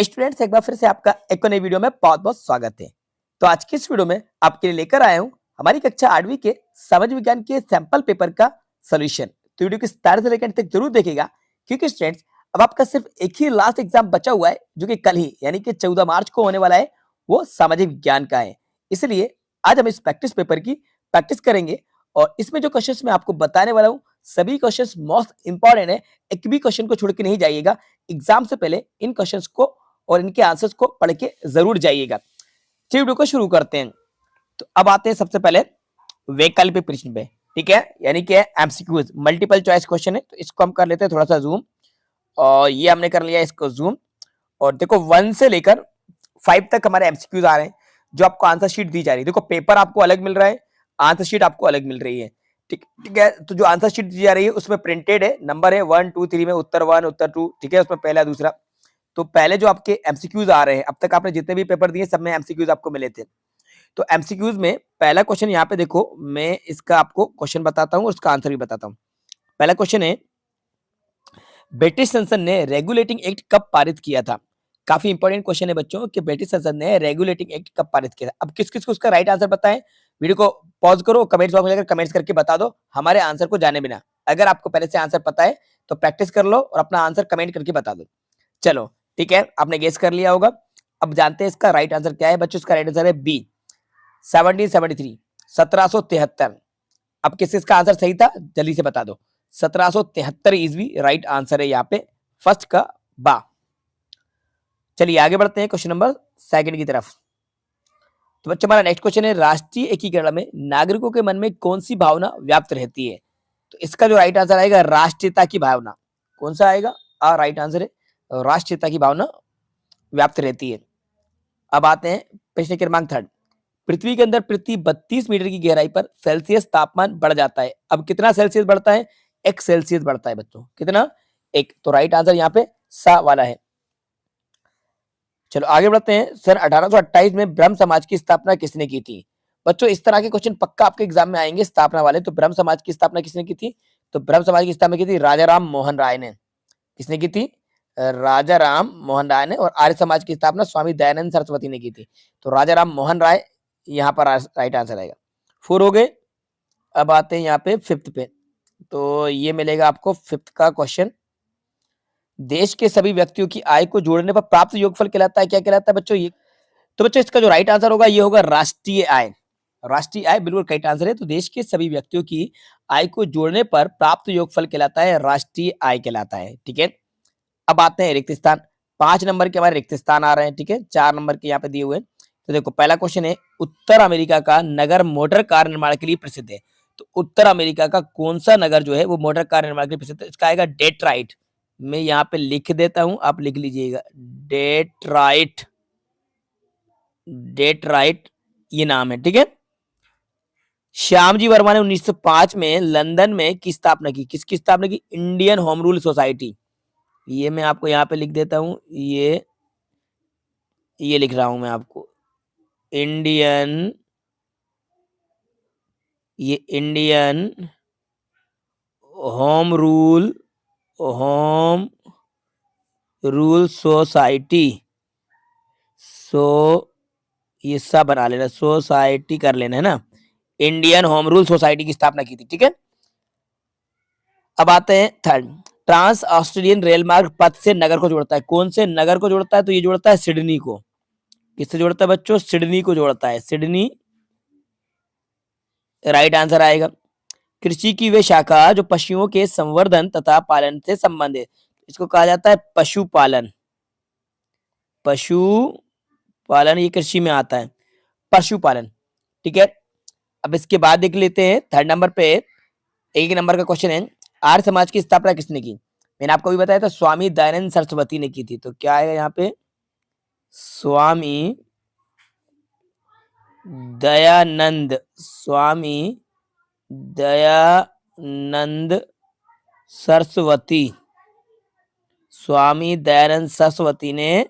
Students, एक बार फिर से आपका एक नई वीडियो में बहुत बहुत स्वागत है। तो आज की इस वीडियो में आपके लिए लेकर आया हूं हमारी कक्षा 8वीं के समाज विज्ञान के सैंपल पेपर का सॉल्यूशन। तो वीडियो की स्टार्ट से लेकर अंत तक जरूर देखिएगा, क्योंकि स्टूडेंट्स अब आपका सिर्फ एक ही लास्ट एग्जाम बचा हुआ है, जो कि कल ही यानी कि 14 मार्च को होने वाला है। वो सामाजिक विज्ञान का है। इसलिए आज हम इस प्रैक्टिस पेपर की प्रैक्टिस करेंगे और इसमें जो क्वेश्चन मैं आपको बताने वाला हूँ, सभी क्वेश्चन मोस्ट इंपॉर्टेंट है। एक भी क्वेश्चन को छोड़ के नहीं जाइएगा। एग्जाम से पहले इन क्वेश्चंस को और इनके आंसर्स को पढ़ के जरूर जाइएगा। चलिए वीडियो को शुरू करते हैं। तो अब आते हैं सबसे पहले वैकल्पिक प्रश्न पे। ठीक है, यानी कि एमसीक्यूज मल्टीपल चॉइस क्वेश्चन है। तो इसको हम कर लेते हैं थोड़ा सा जूम, और ये हमने कर लिया इसको जूम। और देखो 1 से लेकर 5 तक हमारे एमसीक्यूज आ रहे हैं, जो आपको आंसर शीट दी जा रही है। देखो पेपर आपको अलग मिल रहा है, आंसर शीट आपको अलग मिल रही है। ठीक है, तो जो आंसर शीट दी जा रही है उसमें प्रिंटेड है, नंबर है 1 2 3 में उत्तर 1 उत्तर 2। ठीक है, उसमें पहला दूसरा। तो पहले जो आपके एमसीक्यूज आ रहे हैं, अब तक आपने जितने भी पेपर दिए सब में एमसीक्यूज आपको मिले थे। तो एमसीक्यूज में पहला क्वेश्चन यहाँ पे देखो, मैं इसका आपको क्वेश्चन बताता हूँ और उसका आंसर भी बताता हूँ। पहला क्वेश्चन है, ब्रिटिश संसद ने रेगुलेटिंग एक्ट कब पारित किया था? काफी इंपॉर्टेंट क्वेश्चन है बच्चों कि ब्रिटिश संसद ने रेगुलेटिंग एक्ट कब पारित किया था। अब किस किस को उसका राइट आंसर बताएं, वीडियो को पॉज करो, कमेंट्स बॉक्स में जाकर कमेंट्स करके बता दो हमारे आंसर को जाने बिना। अगर आपको पहले से आंसर पता है तो प्रैक्टिस कर लो और अपना आंसर कमेंट करके बता दो। चलो ठीक है, आपने गेस कर लिया होगा। अब जानते हैं इसका राइट आंसर क्या है बच्चों। इसका राइट आंसर है बी 1773, 1773। अब किस किसका आंसर सही था जल्दी से बता दो। 1773 ईस्वी राइट आंसर है यहाँ पे, फर्स्ट का बा। चलिए आगे बढ़ते हैं क्वेश्चन नंबर 2 की तरफ। तो बच्चों हमारा नेक्स्ट क्वेश्चन है, राष्ट्रीय एकीकरण में नागरिकों के मन में कौन सी भावना व्याप्त रहती है? तो इसका जो राइट आंसर आएगा राष्ट्रीयता की भावना। कौन सा आएगा? राइट आंसर है राष्ट्रीयता की भावना व्याप्त रहती है। अब आते हैं प्रश्न क्रमांक 3। पृथ्वी के अंदर प्रति 32 मीटर की गहराई पर सेल्सियस तापमान बढ़ जाता है। अब कितना सेल्सियस बढ़ता है? 1 सेल्सियस बढ़ता है बच्चों। कितना? 1। तो राइट आंसर यहाँ पे सा वाला है। चलो आगे बढ़ते हैं। सन 1828 में ब्रह्म समाज की स्थापना किसने की थी? बच्चों इस तरह के क्वेश्चन पक्का आपके एग्जाम में आएंगे स्थापना वाले। तो ब्रह्म समाज की स्थापना किसने की थी? तो ब्रह्म समाज की स्थापना की थी राजा राम मोहन राय ने। किसने की थी? राजा राम मोहन राय ने। और आर्य समाज की स्थापना स्वामी दयानंद सरस्वती ने की थी। तो राजा राम मोहन राय यहाँ पर राइट आंसर आएगा। 4 हो गए। अब आते हैं यहाँ पे 5th पे। तो ये मिलेगा आपको 5th का क्वेश्चन, देश के सभी व्यक्तियों की आय को जोड़ने पर प्राप्त योगफल कहलाता है। क्या कहलाता है बच्चों? ये तो बच्चों इसका जो राइट आंसर होगा ये होगा राष्ट्रीय आय। राष्ट्रीय आय बिल्कुल राइट आंसर है। तो देश के सभी व्यक्तियों की आय को जोड़ने पर प्राप्त योगफल कहलाता है राष्ट्रीय आय कहलाता है। ठीक है, अब आते हैं रिक्त स्थान। 5 नंबर के हमारे रिक्त स्थान आ रहे हैं। ठीक है, 4 नंबर के यहाँ पे दिए हुए हैं। तो देखो पहला क्वेश्चन है, उत्तर अमेरिका का नगर मोटर कार निर्माण के लिए प्रसिद्ध है। तो उत्तर अमेरिका का कौन सा नगर जो है वो मोटर कार निर्माण के लिए प्रसिद्ध है? इसका आएगा डेट्राइट। मैं यहाँ पे लिख देता हूं, आप लिख लीजिएगा डेट्राइट। डेट्राइट ये नाम है। ठीक है, श्यामजी वर्मा ने 1905 में लंदन में की स्थापना की। किसकी स्थापना की? Indian home rule society. ये मैं आपको यहाँ पे लिख देता हूं, ये लिख रहा हूं मैं आपको, इंडियन होम रूल सोसाइटी। ये सब बना लेना, सोसाइटी कर लेना है ना। इंडियन होम रूल सोसाइटी की स्थापना की थी। ठीक है, अब आते हैं 3rd। ट्रांस ऑस्ट्रेलियन रेल मार्ग पथ से नगर को जोड़ता है। कौन से नगर को जोड़ता है? तो ये जोड़ता है सिडनी को। किससे जोड़ता है बच्चों? सिडनी को जोड़ता है। सिडनी राइट आंसर आएगा। कृषि की वे शाखा जो पशुओं के संवर्धन तथा पालन से संबंधित, इसको कहा जाता है पशुपालन। पशुपालन ये कृषि में आता है, पशुपालन। ठीक है, अब इसके बाद देख लेते हैं 3rd नंबर पे। 1 नंबर का क्वेश्चन है, आर्य समाज की स्थापना किसने की? मैंने आपको भी बताया था स्वामी दयानंद सरस्वती ने की थी। तो क्या आएगा यहाँ पे? स्वामी दयानंद सरस्वती। स्वामी दयानंद सरस्वती ने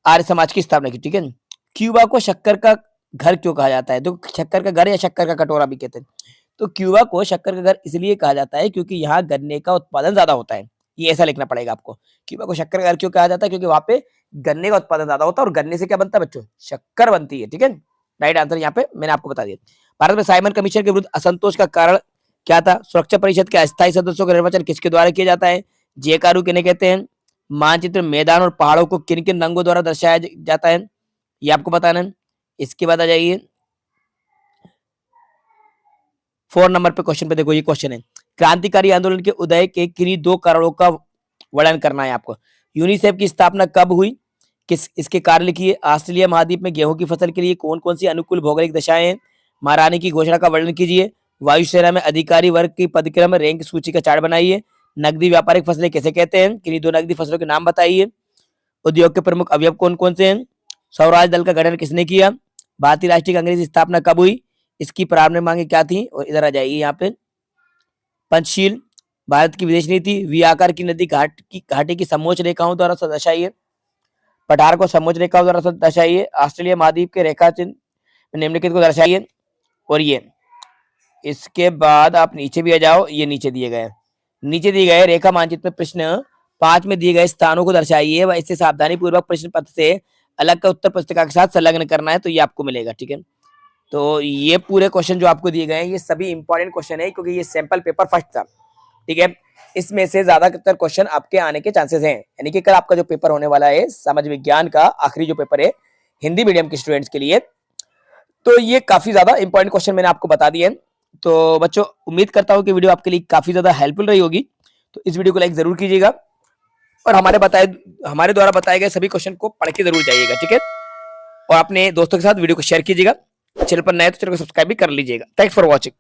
आर्य समाज की स्थापना की। ठीक है, क्यूबा को शक्कर का घर क्यों कहा जाता है? तो शक्कर का घर या शक्कर का कटोरा भी कहते हैं। तो क्यूबा को शक्कर का घर इसलिए कहा जाता है क्योंकि यहाँ गन्ने का उत्पादन ज्यादा होता है। ये ऐसा लिखना पड़ेगा आपको। क्यूबा को शक्कर का घर क्यों कहा जाता है? क्योंकि वहां पे गन्ने का उत्पादन ज्यादा होता है और गन्ने से क्या बनता है बच्चों? शक्कर बनती है। ठीक है, राइट आंसर यहाँ पे मैंने आपको बता दिया। भारत में साइमन कमीशन के विरुद्ध असंतोष का कारण क्या था? सुरक्षा परिषद के अस्थायी सदस्यों का निर्वाचन किसके द्वारा किया जाता है? जेकारू किन्हें कहते हैं? मानचित्र मैदान और पहाड़ों को किन किन रंगों द्वारा दर्शाया जाता है? ये आपको बताना है। इसके बाद आ जाइए 4 नंबर पे क्वेश्चन पे। देखो ये क्वेश्चन है, क्रांतिकारी आंदोलन के उदय के किन्हीं 2 कारणों का वर्णन करना है आपको। यूनिसेफ की स्थापना कब हुई? किस इसके कारण लिखिए। ऑस्ट्रेलिया महाद्वीप में गेहूं की फसल के लिए कौन कौन सी अनुकूल भौगोलिक दशाएं हैं? महारानी की घोषणा का वर्णन कीजिए। वायुसेना में अधिकारी वर्ग की पदक्रम रैंक सूची का चार्ट बनाइए। नकदी व्यापारिक फसलें किसे कहते हैं? किन्हीं 2 नकदी फसलों के नाम बताइए। उद्योग के प्रमुख अवयव कौन कौन से हैं? स्वराज दल का गठन किसने किया? भारतीय राष्ट्रीय कांग्रेस की स्थापना कब हुई? इसकी प्रारंभिक मांगे क्या थी? और इधर आ जाइए यहाँ पे पंचशील। भारत की विदेश नीति। वी आकार की नदी घाटी की समोच्च रेखाओं द्वारा दर्शाइए। पठार को समोच्च रेखाओं द्वारा दर्शाइए। ऑस्ट्रेलिया महाद्वीप के रेखा चिन्ह निम्नलिखित को दर्शाइए। और ये इसके बाद आप नीचे भी आ जाओ, ये नीचे दिए गए रेखा मानचित्र में प्रश्न 5 में दिए गए स्थानों को दर्शाइए व इससे सावधानी पूर्वक प्रश्न पत्र से अलग का उत्तर पुस्तिका के साथ संलग्न करना है, तो ये आपको मिलेगा। ठीक है, तो ये पूरे क्वेश्चन जो आपको दिए गए हैं ये सभी इंपॉर्टेंट क्वेश्चन है, क्योंकि ये सैंपल पेपर फर्स्ट था। ठीक है, इसमें से ज्यादातर क्वेश्चन आपके आने के चांसेस हैं, यानी कि कल आपका जो पेपर होने वाला है समाज विज्ञान का आखिरी जो पेपर है हिंदी मीडियम के स्टूडेंट्स के लिए, तो ये काफी ज्यादा इंपॉर्टेंट क्वेश्चन मैंने आपको बता दिए हैं। तो बच्चों उम्मीद करता हूं कि वीडियो आपके लिए काफी ज्यादा हेल्पफुल रही होगी, तो इस वीडियो को लाइक जरूर कीजिएगा और हमारे द्वारा बताए गए सभी क्वेश्चन को पढ़ के जरूर जाइएगा। ठीक है, और अपने दोस्तों के साथ वीडियो को शेयर कीजिएगा। चैनल पर नए तो चैनल को सब्सक्राइब भी कर लीजिएगा। Thanks for watching.